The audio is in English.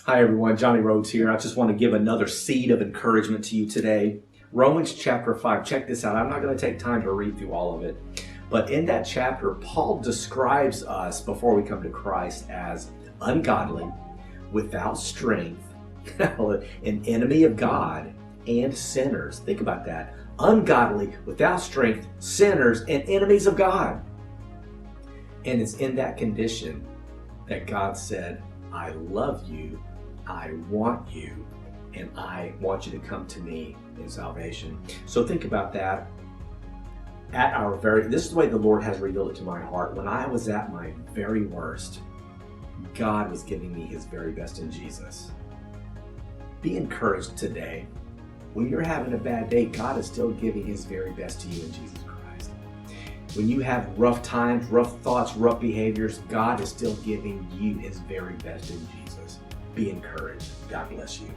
Hi everyone, Johnny Rhodes here. I just want to give another seed of encouragement to you today. Romans chapter 5, check this out. I'm not going to take time to read through all of it. But in that chapter, Paul describes us before we come to Christ as ungodly, without strength, an enemy of God, and sinners. Think about that. Ungodly, without strength, sinners, and enemies of God. And it's in that condition that God said, I love you, I want you, and I want you to come to me in salvation. So think about that. This is the way the Lord has revealed it to my heart. When I was at my very worst, God was giving me his very best in Jesus. Be encouraged today. When you're having a bad day, God is still giving his very best to you in Jesus Christ. When you have rough times, rough thoughts, rough behaviors, God is still giving you his very best in Jesus. Be encouraged. God bless you.